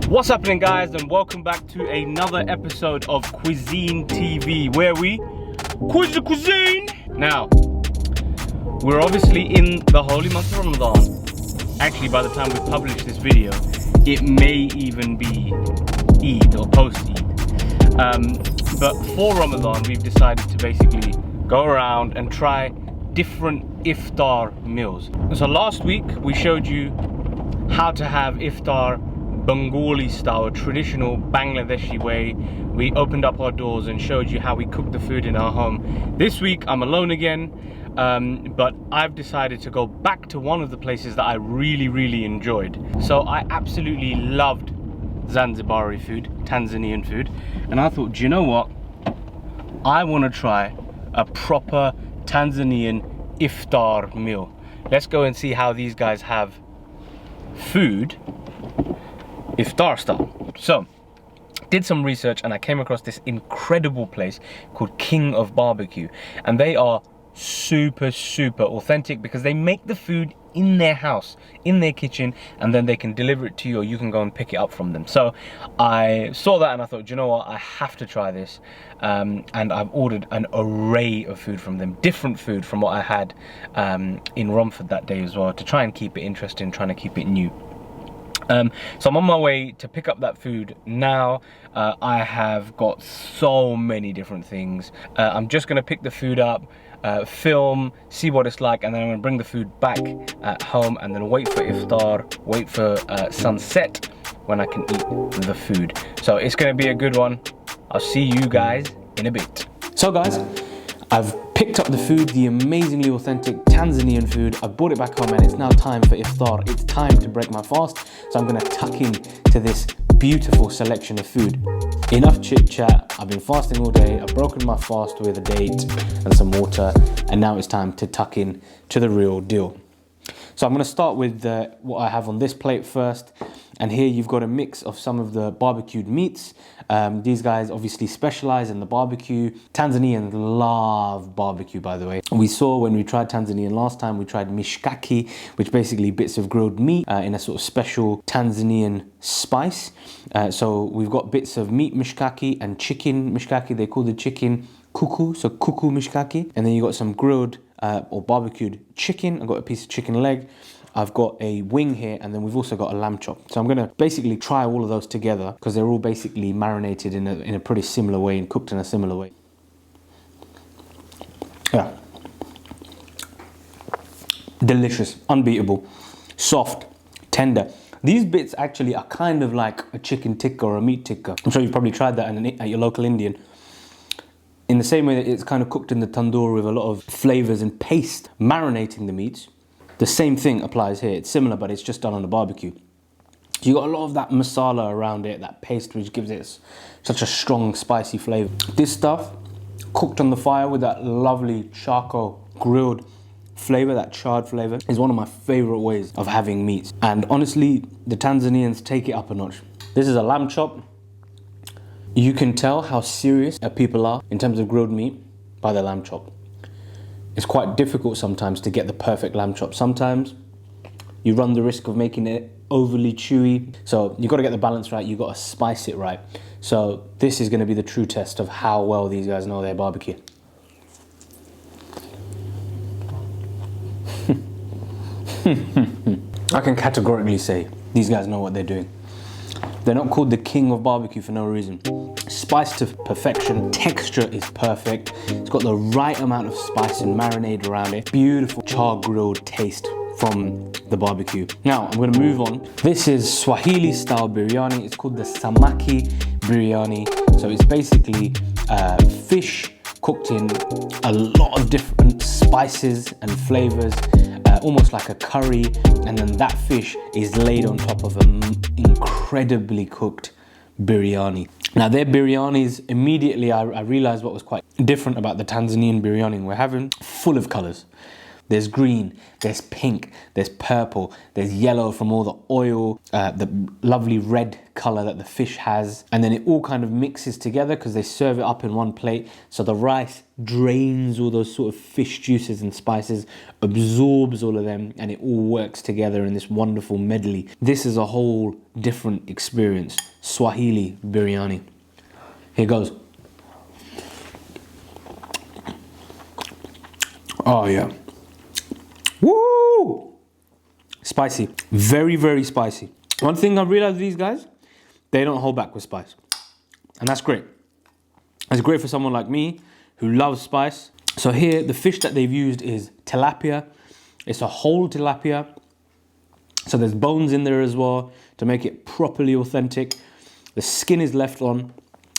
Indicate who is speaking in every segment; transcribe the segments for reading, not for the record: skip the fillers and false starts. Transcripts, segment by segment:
Speaker 1: What's happening, guys, and welcome back to another episode of Cuisine TV, where we quiz the cuisine. Now, we're obviously in the holy month of Ramadan. Actually, by the time we publish this video, it may even be Eid or post-Eid. But for Ramadan, we've decided to basically go around and try different iftar meals. So last week, we showed you how to have iftar Bengali style, traditional Bangladeshi way. We opened up our doors and showed you how we cook the food in our home. This week I'm alone again, but I've decided to go back to one of the places that I really enjoyed. So I absolutely loved Zanzibari food, Tanzanian food, and I thought, do you know what? I want to try a proper Tanzanian iftar meal. Let's go and see how these guys have food iftar style. So, did some research and I came across this incredible place called King of BBQ, and they are super authentic because they make the food in their house, in their kitchen, and then they can deliver it to you, or you can go and pick it up from them. So I saw that and I thought, do you know what, I have to try this, and I've ordered an array of food from them, different food from what I had in Romford that day as well, to try and keep it interesting, trying to keep it new. So I'm on my way to pick up that food now. I have got so many different things. I'm just gonna pick the food up, film, see what it's like, and then I'm gonna bring the food back at home and then wait for iftar, wait for sunset when I can eat the food. So it's gonna be a good one. I'll see you guys in a bit. So guys, I've picked up the food, the amazingly authentic Tanzanian food. I've brought it back home and it's now time for iftar. It's time to break my fast. So I'm gonna tuck in to this beautiful selection of food. Enough chit chat. I've been fasting all day. I've broken my fast with a date and some water. And now it's time to tuck in to the real deal. So I'm gonna start with what I have on this plate first. And here you've got a mix of some of the barbecued meats. These guys obviously specialize in the barbecue. Tanzanians love barbecue, by the way. We saw when we tried Tanzanian last time, we tried mishkaki, which basically bits of grilled meat in a sort of special Tanzanian spice. So we've got bits of meat mishkaki and chicken mishkaki. They call the chicken kuku, so kuku mishkaki. And then you got some grilled or barbecued chicken. I've got a piece of chicken leg. I've got a wing here, and then we've also got a lamb chop. So I'm gonna basically try all of those together because they're all basically marinated in a pretty similar way and cooked in a similar way. Yeah. Delicious, unbeatable, soft, tender. These bits actually are kind of like a chicken tikka or a meat tikka. I'm sure you've probably tried that at your local Indian. In the same way that it's kind of cooked in the tandoor with a lot of flavors and paste marinating the meats. The same thing applies here. It's similar, but it's just done on a barbecue. So you got a lot of that masala around it, that paste, which gives it such a strong, spicy flavor. This stuff, cooked on the fire with that lovely charcoal grilled flavor, that charred flavor, is one of my favorite ways of having meats. And honestly, the Tanzanians take it up a notch. This is a lamb chop. You can tell how serious people are in terms of grilled meat by the lamb chop. It's quite difficult sometimes to get the perfect lamb chop. Sometimes you run the risk of making it overly chewy. So you've got to get the balance right. You've got to spice it right. So this is going to be the true test of how well these guys know their barbecue. I can categorically say these guys know what they're doing. They're not called the King of BBQ for no reason. Spiced to perfection, texture is perfect. It's got the right amount of spice and marinade around it. Beautiful char grilled taste from the barbecue. Now, I'm gonna move on. This is Swahili style biryani. It's called the Samaki Biryani. So it's basically fish cooked in a lot of different spices and flavors, almost like a curry, and then that fish is laid on top of an incredibly cooked biryani. Now their biryanis, immediately I realized what was quite different about the Tanzanian biryani we're having. Full of colors,
Speaker 2: There's green, there's pink, there's purple, there's yellow from all the oil, the lovely red color that the fish has. And then it all kind of mixes together because they serve it up in one plate. So the rice drains all those sort of fish juices and spices, absorbs all of them, and it all works together in this wonderful medley. This is a whole different experience. Swahili biryani. Here goes. Oh yeah. Woo! Spicy. Very, very spicy. One thing I realized with these guys, they don't hold back with spice. And that's great. It's great for someone like me who loves spice. So here, the fish that they've used is tilapia. It's a whole tilapia. So there's bones in there as well to make it properly authentic. The skin is left on.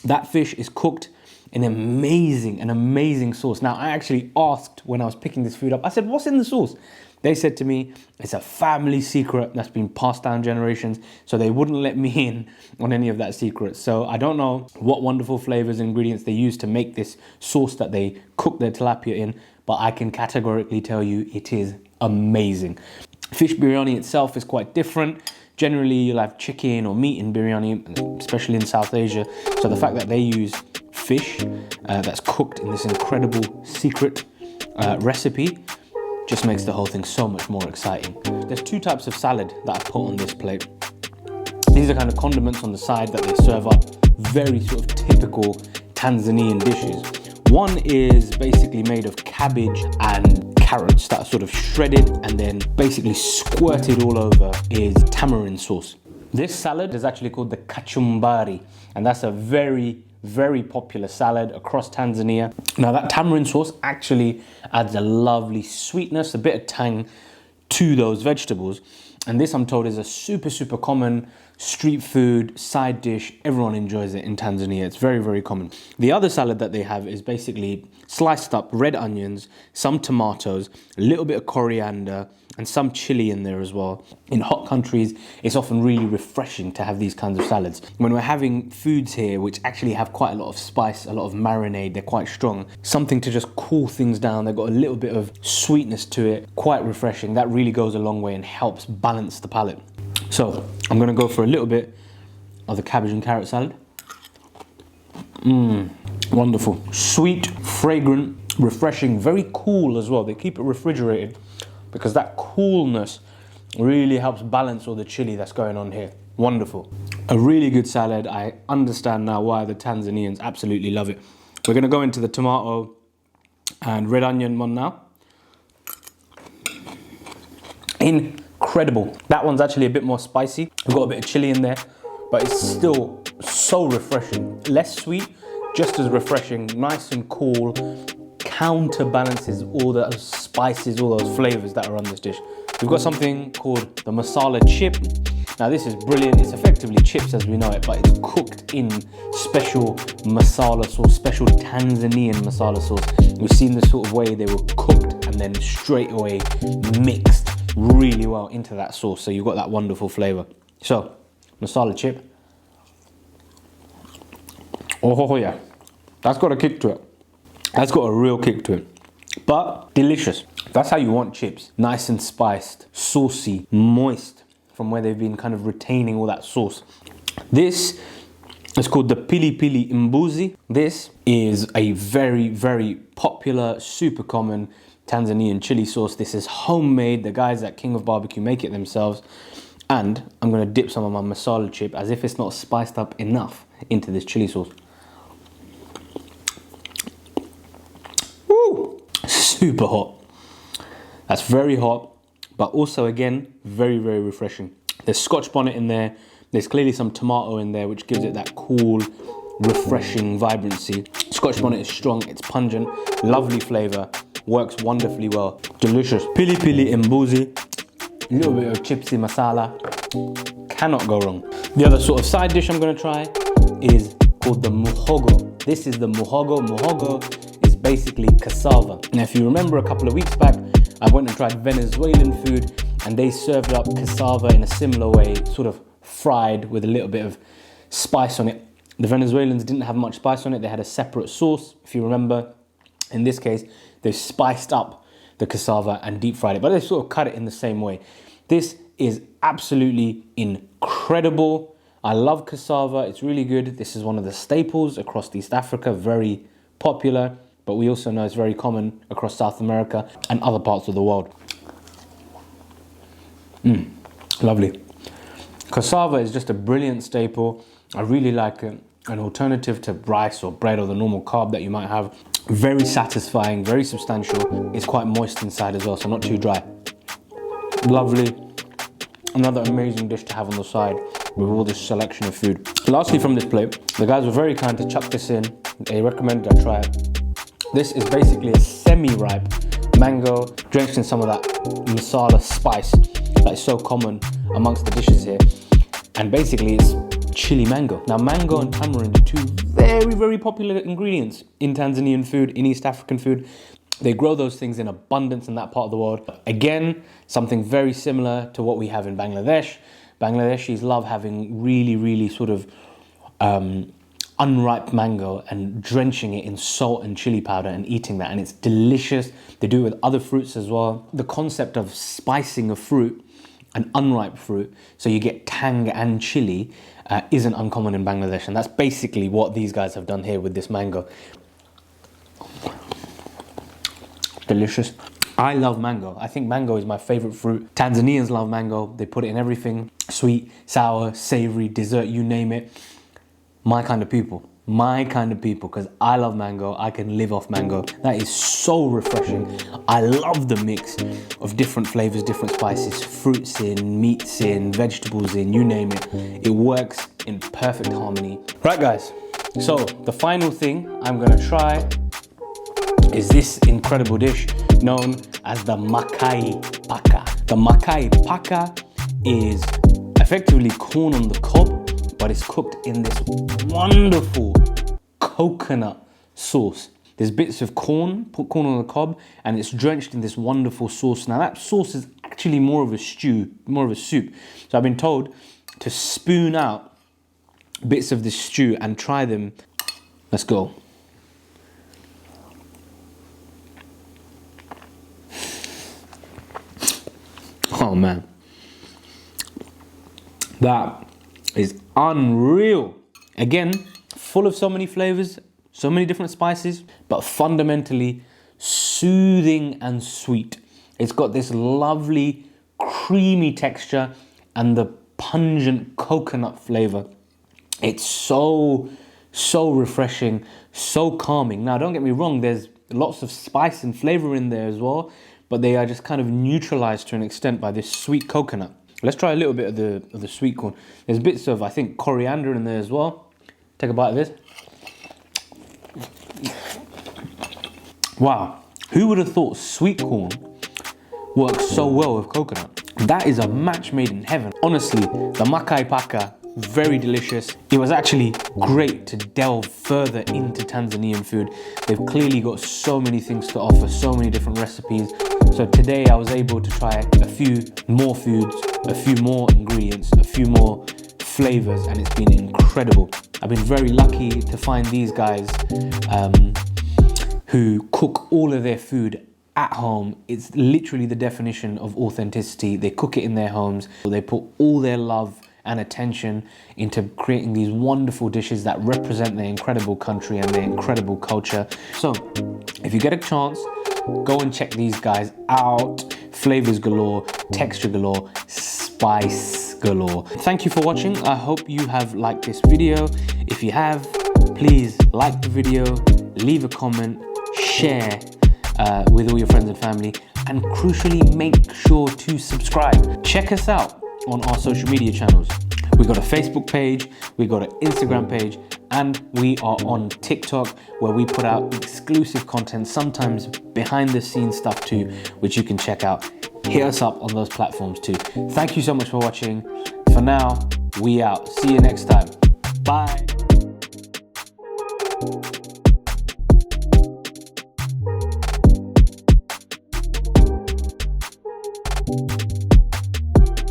Speaker 2: That fish is cooked in an amazing sauce. Now, I actually asked when I was picking this food up, I said, what's in the sauce? They said to me, it's a family secret that's been passed down generations, so they wouldn't let me in on any of that secret. So I don't know what wonderful flavors and ingredients they use to make this sauce that they cook their tilapia in, but I can categorically tell you it is amazing. Fish biryani itself is quite different. Generally, you'll have chicken or meat in biryani, especially in South Asia. So the fact that they use fish that's cooked in this incredible secret recipe just makes the whole thing so much more exciting. There's two types of salad that I put on this plate. These are kind of condiments on the side that they serve up, very sort of typical Tanzanian dishes. One is basically made of cabbage and carrots that are sort of shredded and then basically squirted all over is tamarind sauce. This salad is actually called the kachumbari, and that's a very popular salad across Tanzania. Now that tamarind sauce actually adds a lovely sweetness, a bit of tang to those vegetables. And this, I'm told, is a super common street food side dish. Everyone enjoys it in Tanzania. It's very common. The other salad that they have is basically sliced up red onions, some tomatoes, a little bit of coriander, and some chili in there as well. In hot countries, it's often really refreshing to have these kinds of salads. When we're having foods here which actually have quite a lot of spice, a lot of marinade, they're quite strong, something to just cool things down, they've got a little bit of sweetness to it, quite refreshing. That really goes a long way and helps balance the palate. So I'm gonna go for a little bit of the cabbage and carrot salad. Wonderful. Sweet, fragrant, refreshing, very cool as well. They keep it refrigerated because that coolness really helps balance all the chili that's going on here. Wonderful. A really good salad. I understand now why the Tanzanians absolutely love it. We're gonna go into the tomato and red onion one now. Incredible. That one's actually a bit more spicy. We've got a bit of chili in there, but it's still so refreshing. Less sweet, just as refreshing, nice and cool, counterbalances all those spices, all those flavors that are on this dish. We've got something called the Masala Chip. Now this is brilliant. It's effectively chips as we know it, but it's cooked in special masala sauce, special Tanzanian masala sauce. We've seen the sort of way they were cooked and then straight away mixed really well into that sauce. So you've got that wonderful flavor. So, masala chip. Oh yeah, that's got a kick to it. That's got a real kick to it, but delicious. That's how you want chips. Nice and spiced, saucy, moist from where they've been kind of retaining all that sauce. This is called the Pili Pili Mbuzi. This is a very popular, super common Tanzanian chili sauce. This is homemade. The guys at King of BBQ make it themselves. And I'm gonna dip some of my masala chip, as if it's not spiced up enough, into this chili sauce. Woo! Super hot. That's very hot, but also again, very refreshing. There's Scotch bonnet in there. There's clearly some tomato in there, which gives it that cool, refreshing vibrancy. Scotch bonnet is strong, it's pungent, lovely flavor, works wonderfully well. Delicious. Pili Pili Mbuzi, a little bit of chipsy masala, cannot go wrong. The other sort of side dish I'm gonna try is called the muhogo. This is the muhogo. Muhogo is basically cassava. Now, if you remember a couple of weeks back, I went and tried Venezuelan food and they served up cassava in a similar way, sort of fried with a little bit of spice on it. The Venezuelans didn't have much spice on it. They had a separate sauce, if you remember. In this case, they've spiced up the cassava and deep fried it, but they sort of cut it in the same way. This is absolutely incredible. I love cassava, it's really good. This is one of the staples across East Africa, very popular, but we also know it's very common across South America and other parts of the world. Lovely. Cassava is just a brilliant staple. I really like it. An alternative to rice or bread or the normal carb that you might have. Very satisfying, very substantial. It's quite moist inside as well, so not too dry. Lovely. Another amazing dish to have on the side with all this selection of food. Lastly, from this plate, the guys were very kind to chuck this in. They recommended I try it. This is basically a semi-ripe mango drenched in some of that masala spice that is so common amongst the dishes here. And basically it's chili mango. Now mango and tamarind are two very popular ingredients in Tanzanian food, in East African food. They grow those things in abundance in that part of the world. Again, something very similar to what we have in Bangladesh. Bangladeshis love having really sort of unripe mango and drenching it in salt and chili powder and eating that, and it's delicious. They do it with other fruits as well. The concept of spicing a fruit, an unripe fruit, so you get tang and chili, isn't uncommon in Bangladesh, and that's basically what these guys have done here with this mango. Delicious. I love mango. I think mango is my favorite fruit. Tanzanians love mango. They put it in everything. Sweet, sour, savory, dessert, you name it. My kind of people. My kind of people, because I love mango. I can live off mango. That is so refreshing. I love the mix of different flavors, different spices, fruits in, meats in, vegetables in, you name it. It works in perfect harmony. Right guys, so the final thing I'm gonna try is this incredible dish known as the Makai Paka. The Makai Paka is effectively corn on the cob, but it's cooked in this wonderful coconut sauce. There's bits of corn, put corn on the cob, and it's drenched in this wonderful sauce. Now that sauce is actually more of a stew, more of a soup. So I've been told to spoon out bits of this stew and try them. Let's go. Oh man, that is unreal. Again, full of so many flavors, so many different spices, but fundamentally soothing and sweet. It's got this lovely creamy texture and the pungent coconut flavor. It's so refreshing, so calming. Now don't get me wrong, there's lots of spice and flavor in there as well, but they are just kind of neutralized to an extent by this sweet coconut. Let's try a little bit of the sweet corn. There's bits of, I think, coriander in there as well. Take a bite of this. Wow, who would have thought sweet corn works so well with coconut? That is a match made in heaven. Honestly, the Makai Paka, very delicious. It was actually great to delve further into Tanzanian food. They've clearly got so many things to offer, so many different recipes. So today I was able to try a few more foods, a few more ingredients, a few more flavors, and it's been incredible. I've been very lucky to find these guys who cook all of their food at home. It's literally the definition of authenticity. They cook it in their homes. They put all their love and attention into creating these wonderful dishes that represent their incredible country and their incredible culture. So if you get a chance, go and check these guys out. Flavors galore, texture galore, spice galore. Thank you for watching. I hope you have liked this video. If you have, please like the video, leave a comment, share with all your friends and family, and crucially make sure to subscribe. Check us out on our social media channels. We got a Facebook page, we got an Instagram page, and we are on TikTok, where we put out exclusive content, sometimes behind the scenes stuff too, which you can check out. Hit us up on those platforms too. Thank you so much for watching. For now, we out. See you next time. Bye.